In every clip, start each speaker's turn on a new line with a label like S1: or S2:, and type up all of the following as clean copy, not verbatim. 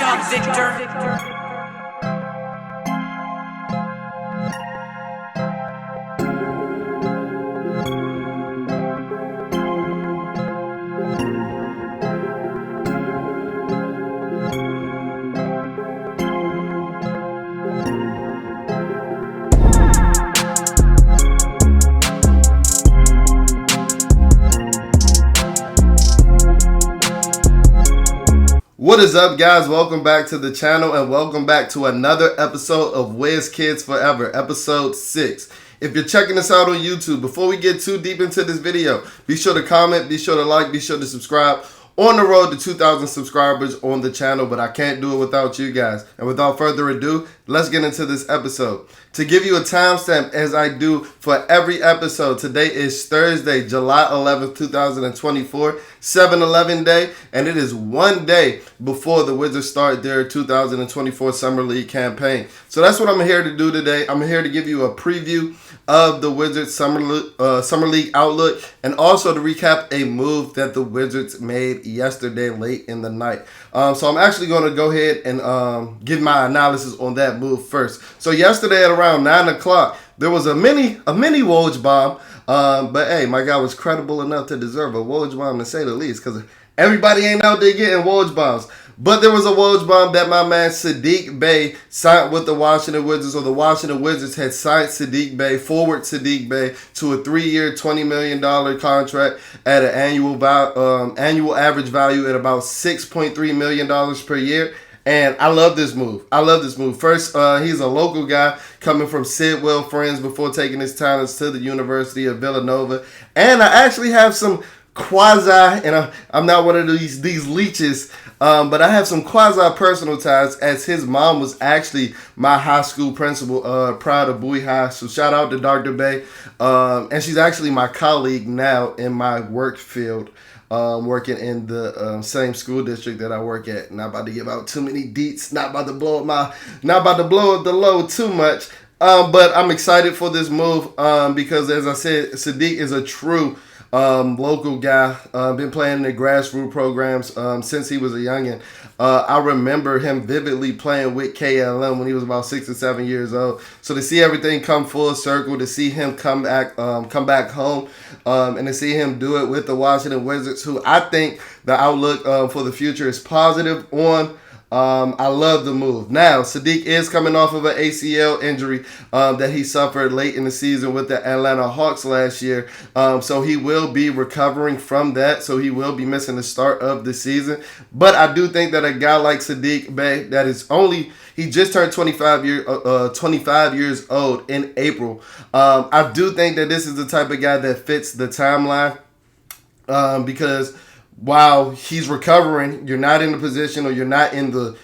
S1: job, Victor.
S2: What is up, guys? Welcome back to the channel and welcome back to another episode of WizKidsForever, episode 6. If you're checking us out on YouTube, before we get too deep into this video, be sure to comment, be sure to like, be sure to subscribe. On the road to 2,000 subscribers on the channel, but I can't do it without you guys. And without further ado, let's get into this episode. To give you a timestamp, as I do for every episode, today is Thursday, July 11th, 2024, 7-11 day, and it is one day before the Wizards start their 2024 Summer League campaign. So that's what I'm here to do today. I'm here to give you a preview of the Wizards Summer League outlook, and also to recap a move that the Wizards made yesterday late in the night. So I'm actually going to go ahead and give my analysis on that move first. So yesterday at around 9 o'clock, there was a mini Woj bomb, but hey, my guy was credible enough to deserve a Woj bomb, to say the least, because everybody ain't out there getting Woj bombs. But there was a Woj bomb that my man Sadik Bey signed with the Washington Wizards, or the Washington Wizards had signed Sadik Bey, forward Sadik Bey, to a 3-year, $20 million contract at an annual average value at about $6.3 million per year. And I love this move. First, he's a local guy coming from Sidwell Friends before taking his talents to the University of Villanova. And I actually have some quasi, and I'm not one of these leeches, but I have some quasi-personal ties, as his mom was actually my high school principal prior to Bowie High. So shout out to Dr. Bey. And she's actually my colleague now in my work field, working in the same school district that I work at. Not about to give out too many deets, not about to blow up the load too much. But I'm excited for this move because, as I said, Sadik is a true local guy. Been playing in the grassroots programs since he was a youngin'. I remember him vividly playing with KLM when he was about 6 or 7 years old. So to see everything come full circle, to see him come back home, and to see him do it with the Washington Wizards, who I think the outlook for the future is positive on. I love the move. Now, Sadik is coming off of an ACL injury that he suffered late in the season with the Atlanta Hawks last year. So he will be recovering from that. So he will be missing the start of the season. But I do think that a guy like Sadik Bey, that is he just turned 25 years old in April. I do think that this is the type of guy that fits the timeline because while he's recovering, you're not in the position, or you're not in the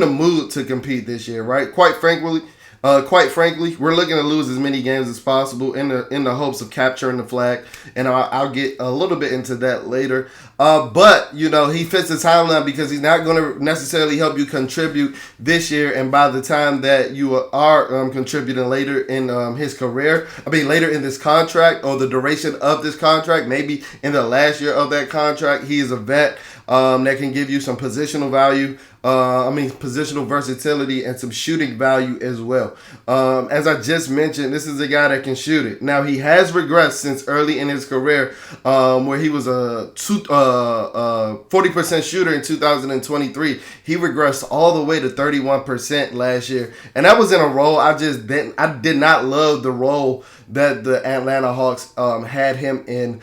S2: mood to compete this year, right? Quite frankly, we're looking to lose as many games as possible in the hopes of capturing the flag, and I'll get a little bit into that later. But he fits the timeline because he's not going to necessarily help you contribute this year, and by the time that you are contributing later in his career, later in this contract, or the duration of this contract, maybe in the last year of that contract, he is a vet that can give you some positional value. Positional versatility and some shooting value as well. As I just mentioned, this is a guy that can shoot it. Now, he has regressed since early in his career, where he was a 40% shooter in 2023. He regressed all the way to 31% last year. And that was in a role I did not love the role that the Atlanta Hawks had him in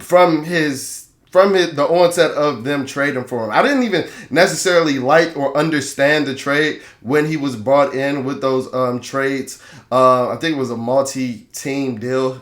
S2: from the onset of them trading for him. I didn't even necessarily like or understand the trade when he was brought in with those trades. I think it was a multi-team deal.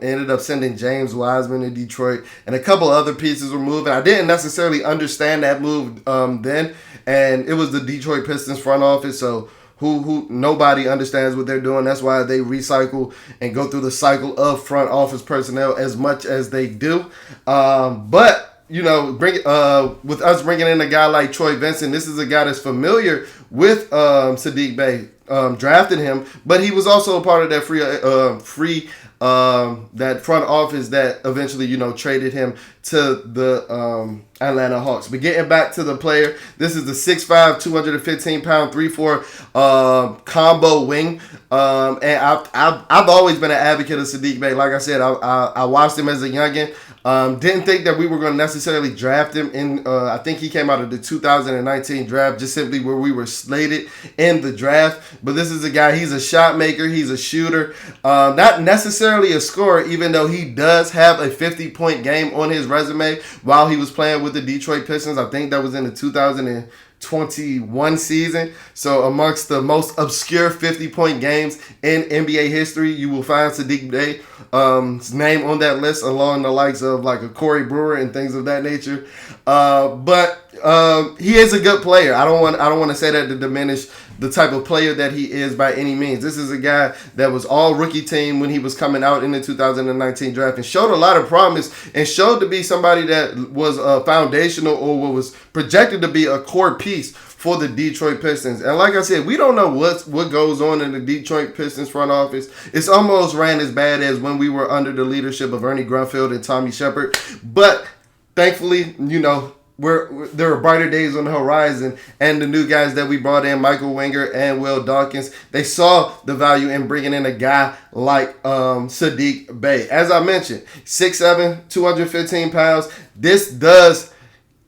S2: Ended up sending James Wiseman to Detroit, and a couple other pieces were moved. I didn't necessarily understand that move then, and it was the Detroit Pistons front office, so who nobody understands what they're doing. That's why they recycle and go through the cycle of front office personnel as much as they do. But with us bringing in a guy like Troy Vincent, this is a guy that's familiar with Sadik Bey, drafted him, but he was also a part of that free that front office that eventually traded him to the Atlanta Hawks. But getting back to the player, this is the 6'5", 215-pound, 3'4" combo wing. And I've always been an advocate of Sadik Bey. Like I said, I watched him as a youngin'. Didn't think that we were going to necessarily draft him in. I think he came out of the 2019 draft, just simply where we were slated in the draft. But this is a guy. He's a shot maker. He's a shooter. Not necessarily a scorer, even though he does have a 50-point game on his resume while he was playing with the Detroit Pistons. I think that was in the 2021 season. So amongst the most obscure 50-point games in NBA history, you will find Sadik Bey his name on that list, along the likes of like a Corey Brewer and things of that nature. But he is a good player. I don't want to say that to diminish the type of player that he is by any means. This is a guy that was all rookie team when he was coming out in the 2019 draft and showed a lot of promise and showed to be somebody that was foundational or what was projected to be a core piece for the Detroit Pistons. And like I said, we don't know what goes on in the Detroit Pistons front office. It's almost ran as bad as when we were under the leadership of Ernie Grunfeld and Tommy Shepard. But thankfully, you know, there are brighter days on the horizon, and the new guys that we brought in, Michael Winger and Will Dawkins, they saw the value in bringing in a guy like Sadik Bey. As I mentioned, 6'7", 215 pounds. This does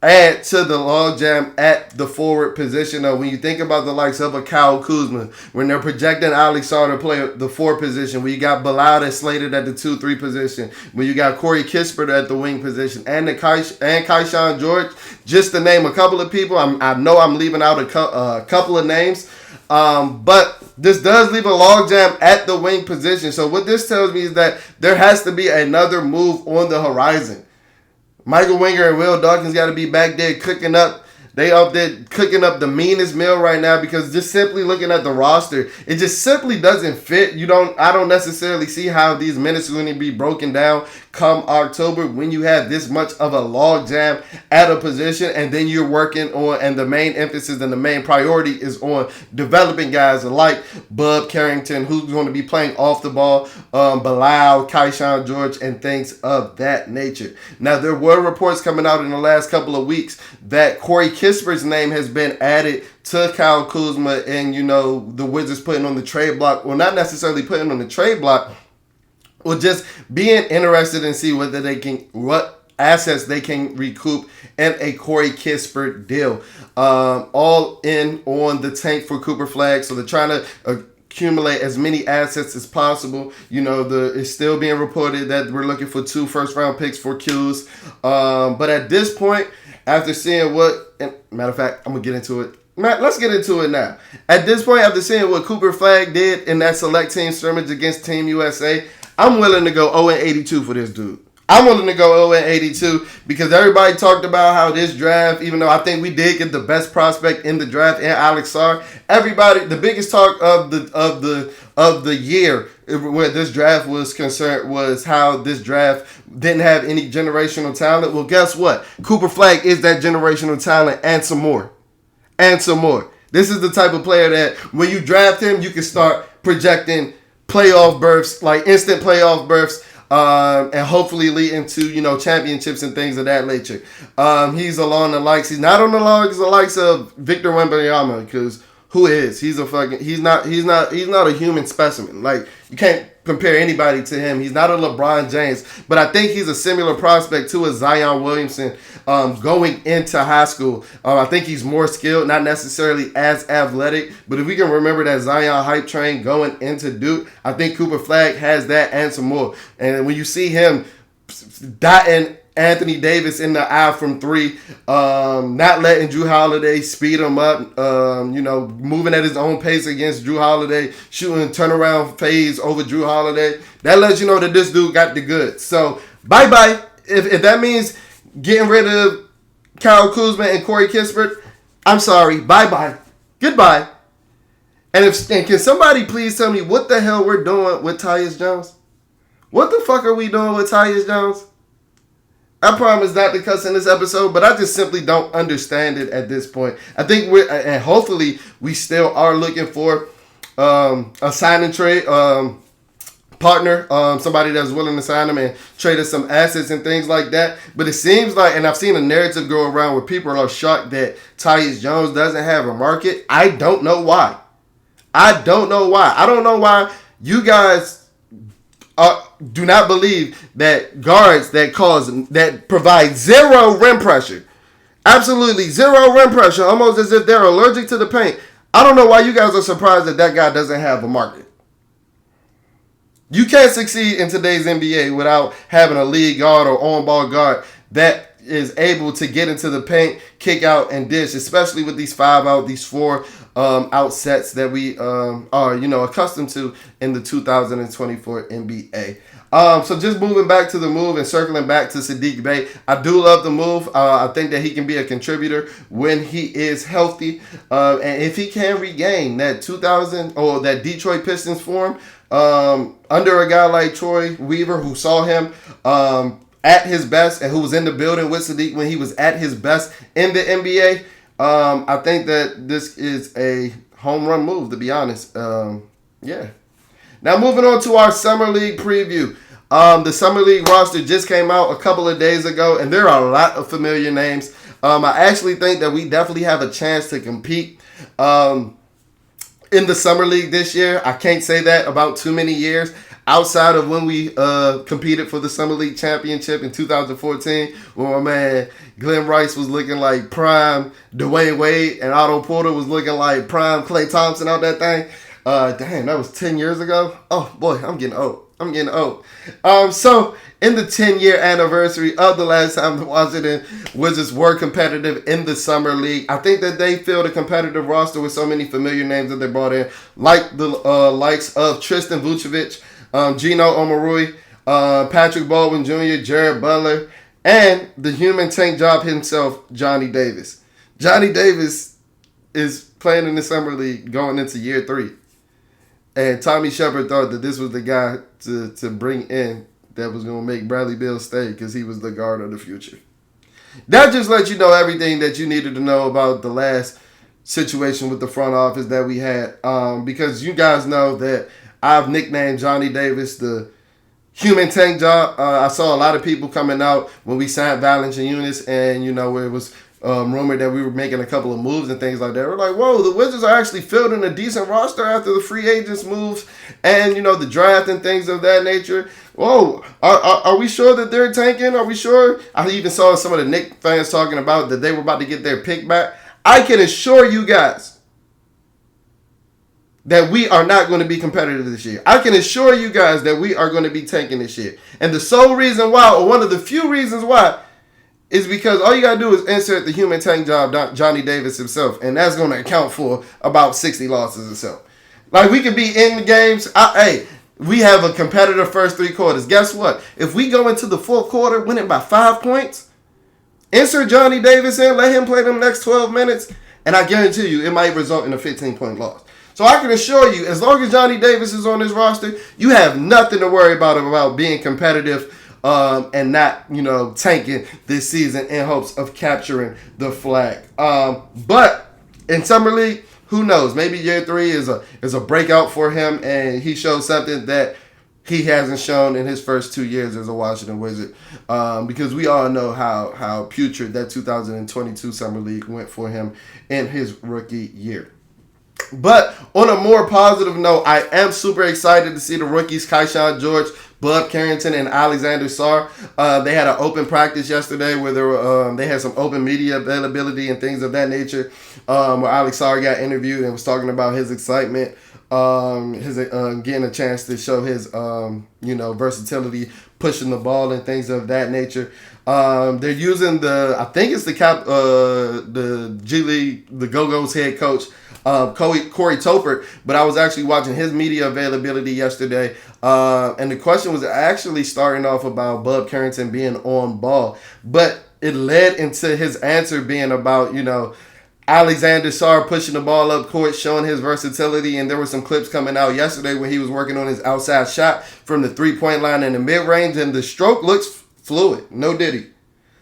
S2: add to the logjam at the forward position. When you think about the likes of a Kyle Kuzma, when they're projecting Alex Sarr to play the 4 position, when you got Bilal that's slated at the 2-3 position, when you got Cory Kizer at the wing position, and Kaishan George, just to name a couple of people. I know I'm leaving out a couple of names, but this does leave a logjam at the wing position. So what this tells me is that there has to be another move on the horizon. Michael Winger and Will Dawkins got to be back there cooking up. They up there cooking up the meanest meal right now, because just simply looking at the roster, it just simply doesn't fit. I don't necessarily see how these minutes are going to be broken down come October when you have this much of a log jam at a position, and then you're working on, and the main emphasis and the main priority is on developing guys like Bub Carrington, who's going to be playing off the ball, Bilal, Kaishan George, and things of that nature. Now, there were reports coming out in the last couple of weeks that Cory Kizer's name has been added to Kyle Kuzma, and, you know, the Wizards putting on the trade block. Well, not necessarily putting on the trade block, or just being interested in see what assets they can recoup in a Cory Kizer deal. All in on the tank for Cooper Flagg. So they're trying to accumulate as many assets as possible. You know, it's still being reported that we're looking for 2 first-round picks for Qs. But at this point, after seeing matter of fact, I'm going to get into it. Let's get into it now. At this point, after seeing what Cooper Flagg did in that select team scrimmage against Team USA, I'm willing to go 0-82 for this dude. I'm willing to go 0-82 because everybody talked about how this draft, even though I think we did get the best prospect in the draft in Alex Sarr, the biggest talk of the year where this draft was concerned was how this draft didn't have any generational talent. Well, guess what? Cooper Flagg is that generational talent and some more. And some more. This is the type of player that when you draft him, you can start projecting playoff berths, like instant playoff berths, and hopefully lead into, you know, championships and things of that nature. He's along the likes. He's not on the likes of Victor Wembanyama, because who is? He's not a human specimen. Like, you can't compare anybody to him. He's not a LeBron James, but I think he's a similar prospect to a Zion Williamson going into high school. I think he's more skilled, not necessarily as athletic, but if we can remember that Zion hype train going into Duke, I think Cooper Flagg has that and some more. And when you see him dotting Anthony Davis in the eye from 3, not letting Drew Holiday speed him up, you know, moving at his own pace against Drew Holiday, shooting turnaround phase over Drew Holiday. That lets you know that this dude got the goods. So, bye-bye. If that means getting rid of Kyle Kuzma and Cory Kizer, I'm sorry. Bye-bye. Goodbye. And can somebody please tell me what the hell we're doing with Tyus Jones? What the fuck are we doing with Tyus Jones? I promise not to cuss in this episode, but I just simply don't understand it at this point. I think and hopefully we still are looking for a sign and trade partner, somebody that's willing to sign him and trade us some assets and things like that. But it seems like, and I've seen a narrative go around where people are shocked that Tyus Jones doesn't have a market. I don't know why. I don't know why you guys do not believe that guards that provide zero rim pressure, absolutely zero rim pressure, almost as if they're allergic to the paint. I don't know why you guys are surprised that guy doesn't have a market. You can't succeed in today's NBA without having a lead guard or on-ball guard that is able to get into the paint, kick out, and dish, especially with these 5-out, these 4-out sets that we are, accustomed to in the 2024 NBA. So just moving back to the move and circling back to Sadik Bey, I do love the move. I think that he can be a contributor when he is healthy, and if he can regain that that Detroit Pistons form under a guy like Troy Weaver, who saw him at his best and who was in the building with Sadik when he was at his best in the NBA. I think that this is a home run move, to be honest. Yeah. Now moving on to our Summer League preview. The Summer League roster just came out a couple of days ago, and there are a lot of familiar names. I actually think that we definitely have a chance to compete in the Summer League this year. I can't say that about too many years outside of when we competed for the Summer League championship in 2014, when my man Glenn Rice was looking like prime Dwayne Wade and Otto Porter was looking like prime Klay Thompson out that thing. Damn, that was 10 years ago. Oh, boy, I'm getting old. So, in the 10-year anniversary of the last time the Washington Wizards were competitive in the Summer League, I think that they filled a competitive roster with so many familiar names that they brought in, like the likes of Tristan Vucevic, Gino Omarui, Patrick Baldwin Jr., Jared Butler, and the human tank job himself, Johnny Davis. Johnny Davis is playing in the Summer League going into year 3. And Tommy Shepard thought that this was the guy to bring in that was going to make Bradley Beal stay because he was the guard of the future. That just lets you know everything that you needed to know about the last situation with the front office that we had. Because you guys know that I've nicknamed Johnny Davis the human tank job. I saw a lot of people coming out when we signed Valanciunas, and where it was rumored that we were making a couple of moves and things like that. We're like, whoa, the Wizards are actually fielding a decent roster after the free agents moves and, the draft and things of that nature. Whoa, are we sure that they're tanking? Are we sure? I even saw some of the Knicks fans talking about that they were about to get their pick back. I can assure you guys that we are not going to be competitive this year. I can assure you guys that we are going to be tanking this year. And the sole reason why, or one of the few reasons why, is because all you got to do is insert the human tank job, Johnny Davis himself, and that's going to account for about 60 losses or so. Like, we could be in the games. We have a competitive first 3 quarters. Guess what? If we go into the fourth quarter winning by 5 points, insert Johnny Davis in, let him play them next 12 minutes, and I guarantee you it might result in a 15-point loss. So I can assure you, as long as Johnny Davis is on this roster, you have nothing to worry about being competitive and not, tanking this season in hopes of capturing the flag. But in Summer League, who knows? Maybe year 3 is a breakout for him, and he shows something that he hasn't shown in his first 2 years as a Washington Wizard. Because we all know how putrid that 2022 Summer League went for him in his rookie year. But on a more positive note, I am super excited to see the rookies, Keyshawn George, Bub Carrington, and Alexander Sarr. They had an open practice yesterday where they had some open media availability and things of that nature, where Alex Sarr got interviewed and was talking about his excitement, his getting a chance to show his versatility, pushing the ball and things of that nature. They're using the G League, the Go-Go's head coach, Cory Kizer, but I was actually watching his media availability yesterday, and the question was actually starting off about Bub Carrington being on ball, but it led into his answer being about, Alexander Sarr pushing the ball up court, showing his versatility, and there were some clips coming out yesterday where he was working on his outside shot from the 3-point line in the mid-range, and the stroke looks fluid. No diddy.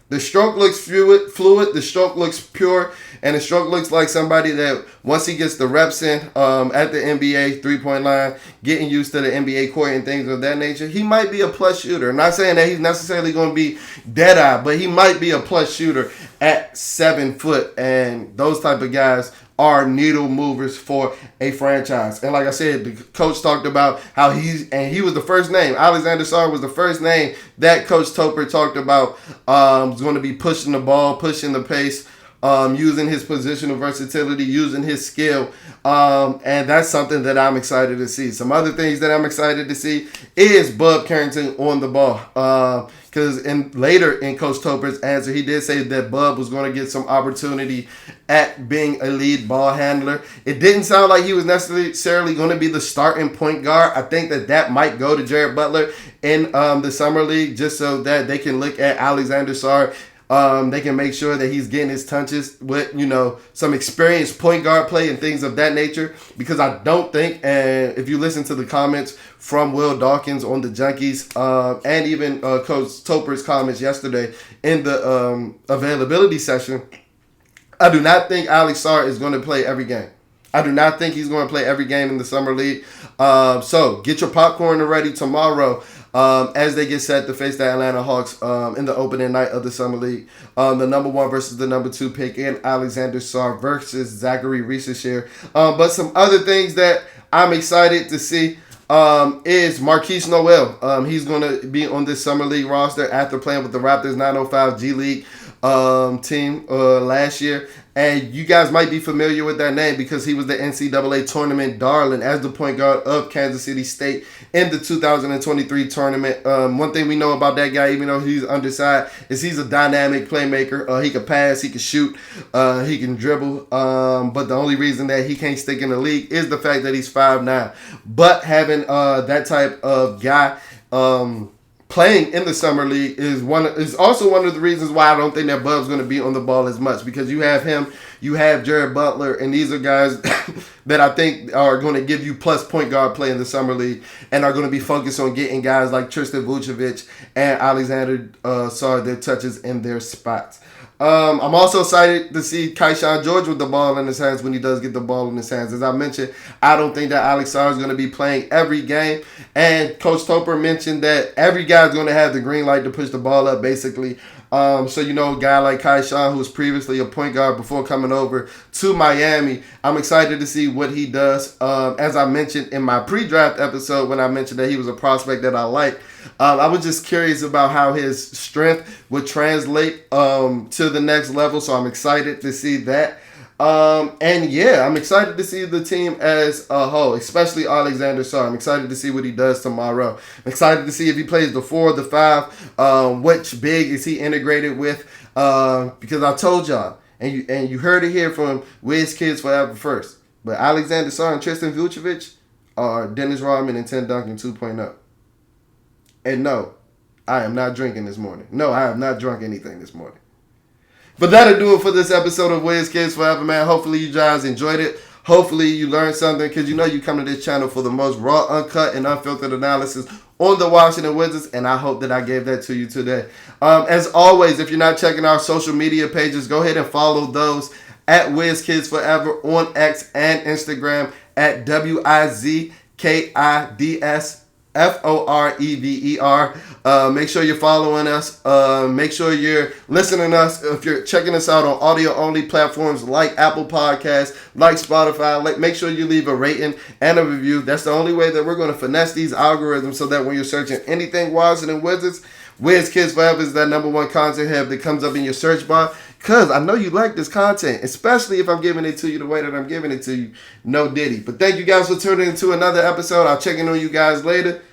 S2: The stroke looks fluid. The stroke looks pure, and the stroke looks like somebody that once he gets the reps in at the NBA 3-point line, getting used to the NBA court and things of that nature, he might be a plus shooter. I'm not saying that he's necessarily going to be dead eye, but he might be a plus shooter at 7 foot, and those type of guys are needle movers for a franchise. And like I said, the coach talked about how he was the first name. Alexander Sarr was the first name that Coach Topper talked about was going to be pushing the ball, pushing the pace, using his positional versatility, using his skill. And that's something that I'm excited to see. Some other things that I'm excited to see is Bub Carrington on the ball. Because later in Coach Topper's answer, he did say that Bub was going to get some opportunity at being a lead ball handler. It didn't sound like he was necessarily going to be the starting point guard. I think that might go to Jared Butler in the Summer League, just so that they can look at Alexander Sarr. They can make sure that he's getting his touches with, some experienced point guard play and things of that nature. Because I don't think, and if you listen to the comments from Will Dawkins on the Junkies, and even Coach Topper's comments yesterday in the availability session, I do not think Alex Sarr is going to play every game. I do not think he's going to play every game in the Summer League. So get your popcorn ready tomorrow. As they get set to face the Atlanta Hawks in the opening night of the Summer League. The number 1 versus the number 2 pick in Alexander Sarr versus Zachary Reiseshear. But some other things that I'm excited to see is Marquise Noel. He's going to be on this Summer League roster after playing with the Raptors 905 G League team last year. And you guys might be familiar with that name because he was the NCAA tournament darling as the point guard of Kansas City State in the 2023 tournament. One thing we know about that guy, even though he's undersized, is he's a dynamic playmaker. He can pass, he can shoot, he can dribble. But the only reason that he can't stick in the league is the fact that he's 5'9". But having that type of guy playing in the Summer League is also one of the reasons why I don't think that Bub's going to be on the ball as much, because you have him, you have Jared Butler, and these are guys that I think are going to give you plus point guard play in the Summer League and are going to be focused on getting guys like Tristan Vucevic and Alexander Sarr their touches in their spots. I'm also excited to see Keyshawn George with the ball in his hands when he does get the ball in his hands. As I mentioned, I don't think that Alex Sarr is going to be playing every game. And Coach Topper mentioned that every guy's going to have the green light to push the ball up, basically. So, a guy like Keyshawn, who was previously a point guard before coming over to Miami, I'm excited to see what he does. As I mentioned in my pre-draft episode when I mentioned that he was a prospect that I liked, I was just curious about how his strength would translate to the next level. So I'm excited to see that. I'm excited to see the team as a whole, especially Alexander Sarr. I'm excited to see what he does tomorrow. I'm excited to see if he plays the 4 or the 5. Which big is he integrated with? Because I told y'all, and you heard it here from WizKidsForever first. But Alexander Sarr and Tristan Vucevic are Dennis Rodman and Tim Duncan 2.0. And no, I am not drinking this morning. No, I have not drunk anything this morning. But that'll do it for this episode of WizKidsForever, man. Hopefully you guys enjoyed it. Hopefully you learned something, because you come to this channel for the most raw, uncut, and unfiltered analysis on the Washington Wizards, and I hope that I gave that to you today. As always, if you're not checking our social media pages, go ahead and follow those at WizKidsForever on X and Instagram at WizKidsForever. Make sure you're following us. Make sure you're listening to us. If you're checking us out on audio-only platforms like Apple Podcasts, like Spotify, make sure you leave a rating and a review. That's the only way that we're going to finesse these algorithms, so that when you're searching anything Washington Wizards, WizKidsForever is that number 1 content hub that comes up in your search bar. Because I know you like this content, especially if I'm giving it to you the way that I'm giving it to you. No diddy. But thank you guys for tuning into another episode. I'll check in on you guys later.